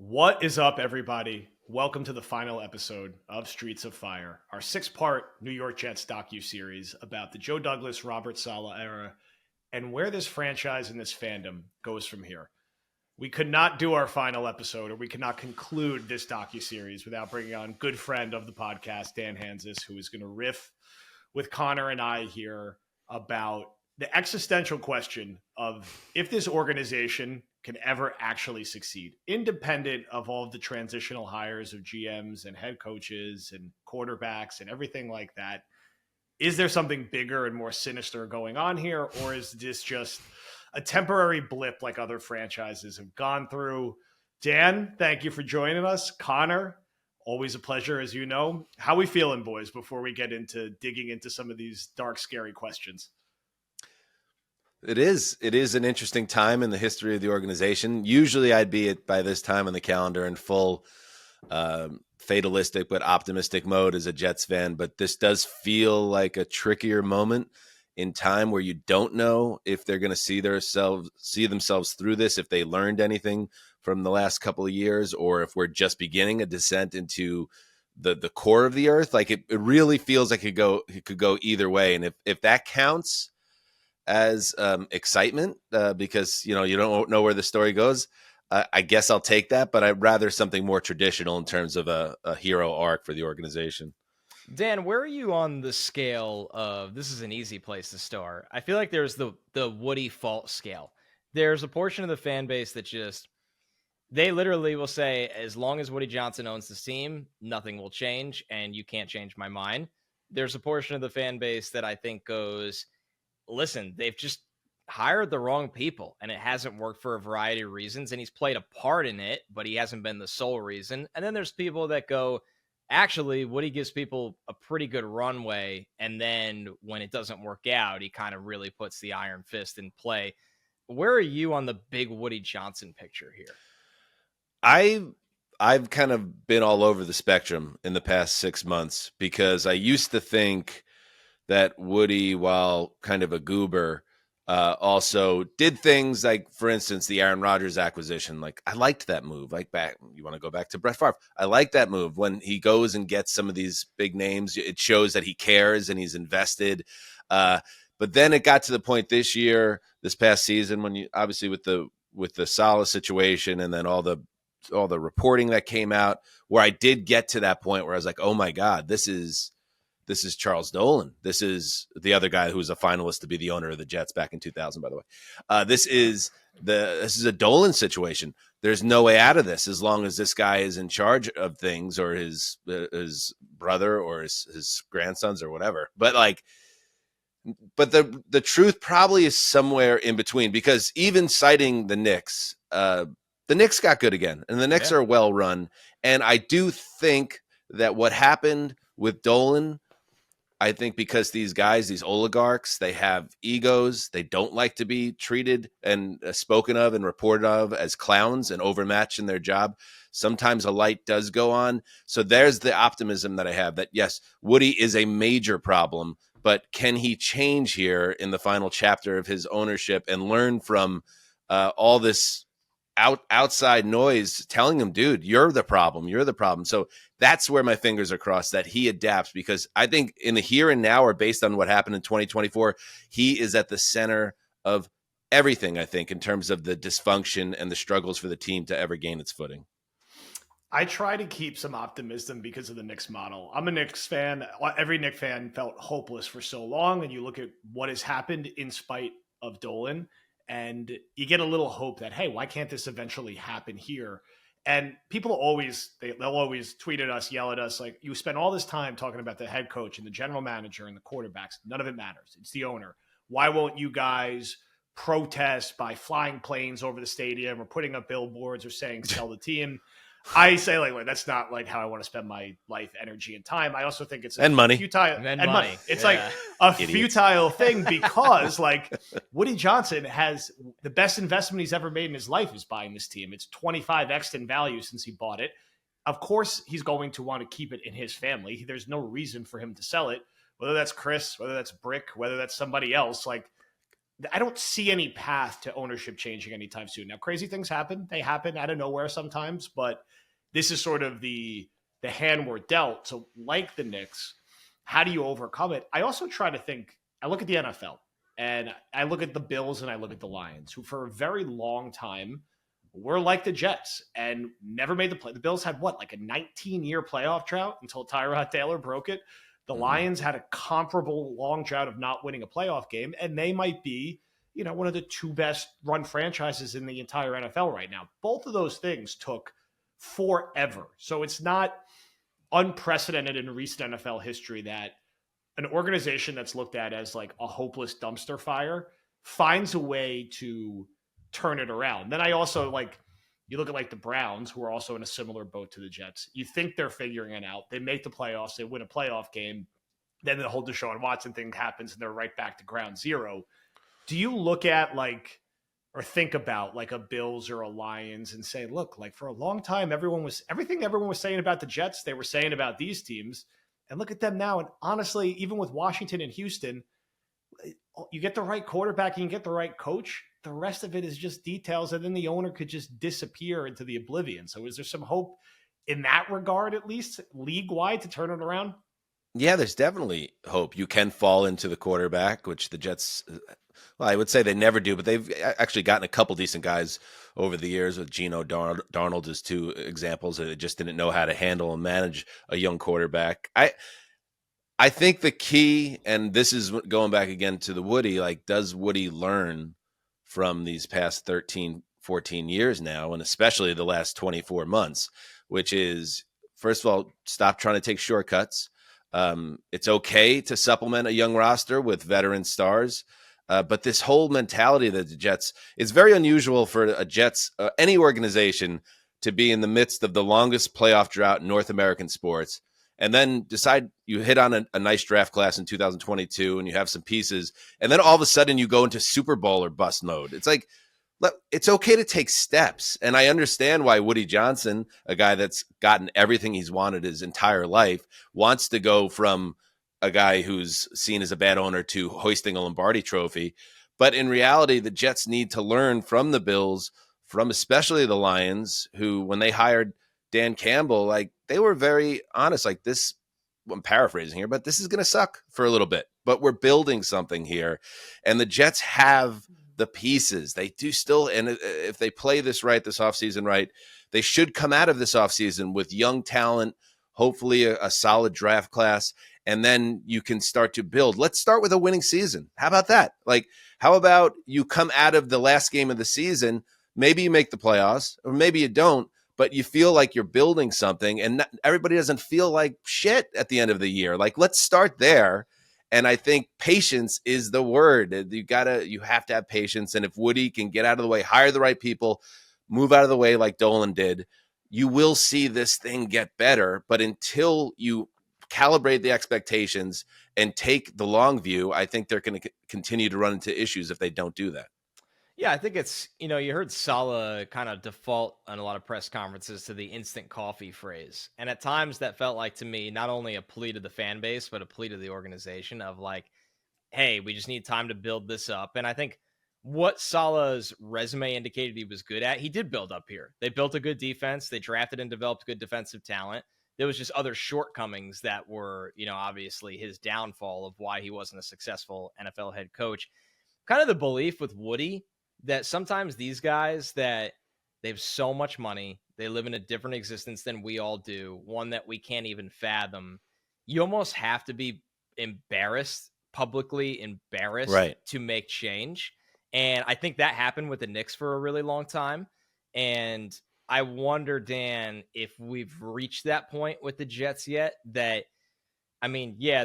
What is up, everybody? Welcome to the final episode of Streets of Fire, our six-part New York Jets docu-series about the Joe Douglas, Robert Saleh era and where this franchise and this fandom goes from here. We could not do our final episode, or we could not conclude this docu-series without bringing on good friend of the podcast, Dan Hanzus, who is going to riff with Connor and I here about the existential question of if this organization can ever actually succeed, independent of all of the transitional hires of GMs and head coaches and quarterbacks and everything like that. Is there something bigger and more sinister going on here, or is this just a temporary blip like other franchises have gone through? Dan, thank you for joining us. Connor, always a pleasure, as you know. How we feeling, boys, before we get into digging into some of these dark, scary questions? It is an interesting time in the history of the organization. Usually I'd be by this time on the calendar in full fatalistic but optimistic mode as a Jets fan, but this does feel like a trickier moment in time where you don't know if they're going to see themselves through this, if they learned anything from the last couple of years, or if we're just beginning a descent into the core of the earth. Like it really feels like it could go either way. And if that counts as excitement, because you don't know where the story goes, I guess I'll take that, but I'd rather something more traditional in terms of a hero arc for the organization. Dan, where are you on the scale of, this is an easy place to start. I feel like there's the Woody fault scale. There's a portion of the fan base that they literally will say, as long as Woody Johnson owns this team, nothing will change, and you can't change my mind. There's a portion of the fan base that I think goes, listen, they've just hired the wrong people, and it hasn't worked for a variety of reasons, and he's played a part in it, but he hasn't been the sole reason. And then there's people that go, actually, Woody gives people a pretty good runway, and then when it doesn't work out, he kind of really puts the iron fist in play. Where are you on the big Woody Johnson picture here? I've kind of been all over the spectrum in the past 6 months, because I used to think that Woody, while kind of a goober, also did things like, for instance, the Aaron Rodgers acquisition. Like, I liked that move. You want to go back to Brett Favre? I like that move when he goes and gets some of these big names. It shows that he cares and he's invested. But then it got to the point this past season, when you obviously with the Saleh situation and then all the reporting that came out, where I did get to that point where I was like, oh my God, this is Charles Dolan. This is the other guy who was a finalist to be the owner of the Jets back in 2000, by the way. This is a Dolan situation. There's no way out of this as long as this guy is in charge of things, or his brother or his grandsons or whatever. But the truth probably is somewhere in between, because even citing the Knicks got good again, and the Knicks are well run. And I do think that what happened with Dolan, I think because these guys, these oligarchs, they have egos. They don't like to be treated and spoken of and reported of as clowns and overmatched in their job. Sometimes a light does go on. So there's the optimism that I have, that yes, Woody is a major problem, but can he change here in the final chapter of his ownership and learn from all this outside noise telling him, dude, you're the problem. So that's where my fingers are crossed, that he adapts, because I think in the here and now, or based on what happened in 2024, he is at the center of everything, I think, in terms of the dysfunction and the struggles for the team to ever gain its footing. I try to keep some optimism because of the Knicks model. I'm a Knicks fan. Every Knicks fan felt hopeless for so long, and you look at what has happened in spite of Dolan, and you get a little hope that, hey, why can't this eventually happen here? And people they'll always tweet at us, yell at us, like, you spend all this time talking about the head coach and the general manager and the quarterbacks. None of it matters. It's the owner. Why won't you guys protest by flying planes over the stadium or putting up billboards or saying sell the team? I say, like, that's not like how I want to spend my life, energy, and time. I also think it's money. Futile and money. It's like a futile thing, because like Woody Johnson has the best investment he's ever made in his life is buying this team. It's 25x in value since he bought it. Of course, he's going to want to keep it in his family. There's no reason for him to sell it, whether that's Chris, whether that's Brick, whether that's somebody else. Like, I don't see any path to ownership changing anytime soon. Now, crazy things happen. They happen out of nowhere sometimes, but this is sort of the hand we're dealt. So like the Knicks, how do you overcome it? I also try to think, I look at the NFL and I look at the Bills and I look at the Lions, who for a very long time were like the Jets and never made the play. The Bills had what, like a 19-year playoff drought until Tyrod Taylor broke it. The Lions had a comparable long drought of not winning a playoff game, and they might be, one of the two best run franchises in the entire NFL right now. Both of those things took forever. So it's not unprecedented in recent NFL history that an organization that's looked at as like a hopeless dumpster fire finds a way to turn it around. Then I also you look at like the Browns, who are also in a similar boat to the Jets. You think they're figuring it out. They make the playoffs. They win a playoff game. Then the whole Deshaun Watson thing happens and they're right back to ground zero. Do you look at or think about like a Bills or a Lions and say, look, like for a long time, everything everyone was saying about the Jets, they were saying about these teams. And look at them now. And honestly, even with Washington and Houston, you get the right quarterback and you get the right coach. The rest of it is just details. And then the owner could just disappear into the oblivion. So is there some hope in that regard, at least league-wide, to turn it around? Yeah, there's definitely hope. You can fall into the quarterback, which the Jets, well, I would say they never do, but they've actually gotten a couple decent guys over the years with Geno Darnold as two examples. They just didn't know how to handle and manage a young quarterback. I think the key, and this is going back again to the Woody, does Woody learn from these past 13, 14 years now, and especially the last 24 months, which is, first of all, stop trying to take shortcuts. It's okay to supplement a young roster with veteran stars. But this whole mentality that the Jets, it's very unusual for a Jets, any organization, to be in the midst of the longest playoff drought in North American sports, and then decide you hit on a nice draft class in 2022 and you have some pieces, and then all of a sudden you go into Super Bowl or bust mode. It's like, it's okay to take steps. And I understand why Woody Johnson, a guy that's gotten everything he's wanted his entire life, wants to go from a guy who's seen as a bad owner to hoisting a Lombardi trophy. But in reality, the Jets need to learn from the Bills, from especially the Lions, who, when they hired Dan Campbell, they were very honest, this, I'm paraphrasing here, but this is going to suck for a little bit, but we're building something here. And the Jets have the pieces. They do still, and if they play this right, this offseason right, they should come out of this offseason with young talent, hopefully a solid draft class, and then you can start to build. Let's start with a winning season. How about that? How about you come out of the last game of the season, maybe you make the playoffs, or maybe you don't, but you feel like you're building something, and everybody doesn't feel like shit at the end of the year. Let's start there. And I think patience is the word. You have to have patience. And if Woody can get out of the way, hire the right people, move out of the way like Dolan did, you will see this thing get better. But until you calibrate the expectations and take the long view, I think they're going to continue to run into issues if they don't do that. Yeah, I think it's, you heard Saleh kind of default on a lot of press conferences to the instant coffee phrase. And at times that felt like, to me, not only a plea to the fan base, but a plea to the organization of hey, we just need time to build this up. And I think what Saleh's resume indicated he was good at, he did build up here. They built a good defense. They drafted and developed good defensive talent. There was just other shortcomings that were, obviously his downfall of why he wasn't a successful NFL head coach. Kind of the belief with Woody that sometimes these guys, that they have so much money, they live in a different existence than we all do, one that we can't even fathom. You almost have to be publicly embarrassed, right, to make change. And I think that happened with the Knicks for a really long time. And I wonder, Dan, if we've reached that point with the Jets yet. The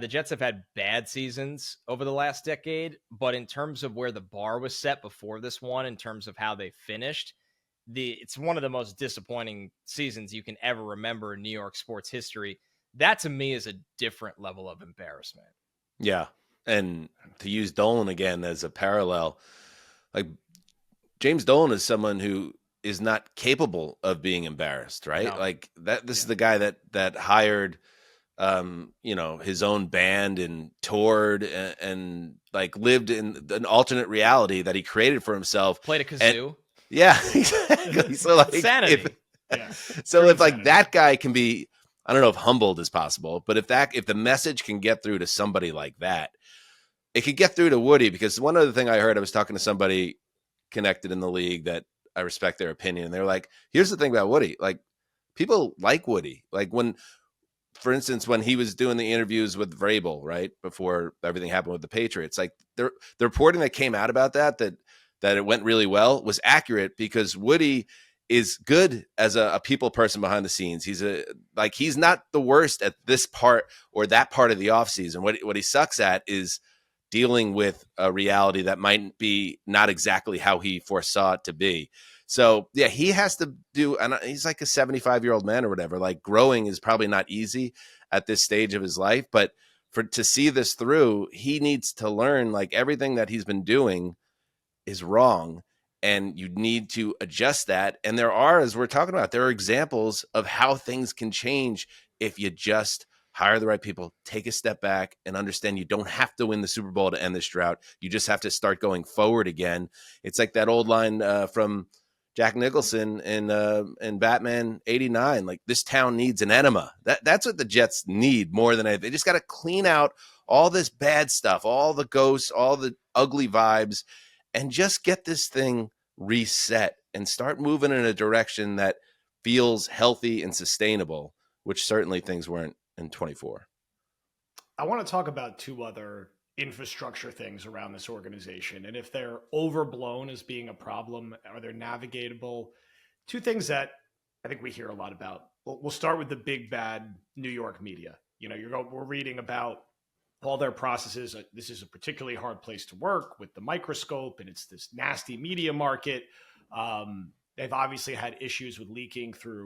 Jets have had bad seasons over the last decade, but in terms of where the bar was set before this one, in terms of how they finished, it's one of the most disappointing seasons you can ever remember in New York sports history. That, to me, is a different level of embarrassment. Yeah, and to use Dolan again as a parallel, James Dolan is someone who is not capable of being embarrassed, right? No. This is the guy that hired his own band and toured and like lived in an alternate reality that he created for himself. Played a kazoo. Yeah, exactly. So like Sanity. if like that guy can be, I don't know if humbled is possible, but if the message can get through to somebody like that, it could get through to Woody. Because one other thing I heard, I was talking to somebody connected in the league that I respect their opinion, and they're like, here's the thing about Woody, like people like Woody. Like for instance, when he was doing the interviews with Vrabel, right before everything happened with the Patriots, like the reporting that came out about that it went really well was accurate, because Woody is good as a people person behind the scenes. He's not the worst at this part or that part of the offseason. What he sucks at is dealing with a reality that might be not exactly how he foresaw it to be. So yeah, he has to do, and he's like a 75-year-old man or whatever. Like growing is probably not easy at this stage of his life, but to see this through, he needs to learn like everything that he's been doing is wrong, and you need to adjust that. And there are, as we're talking about, there are examples of how things can change if you just hire the right people, take a step back, and understand you don't have to win the Super Bowl to end this drought. You just have to start going forward again. It's like that old line from Jack Nicholson in Batman '89, like, this town needs an enema. That's what the Jets need more than anything. They just got to clean out all this bad stuff, all the ghosts, all the ugly vibes, and just get this thing reset and start moving in a direction that feels healthy and sustainable, which certainly things weren't in 24. I want to talk about two other infrastructure things around this organization, and if they're overblown as being a problem, are they navigatable? Two things that I think we hear a lot about. We'll start with the big bad New York media. We're reading about all their processes. This is a particularly hard place to work with the microscope, and it's this nasty media market. They've obviously had issues with leaking through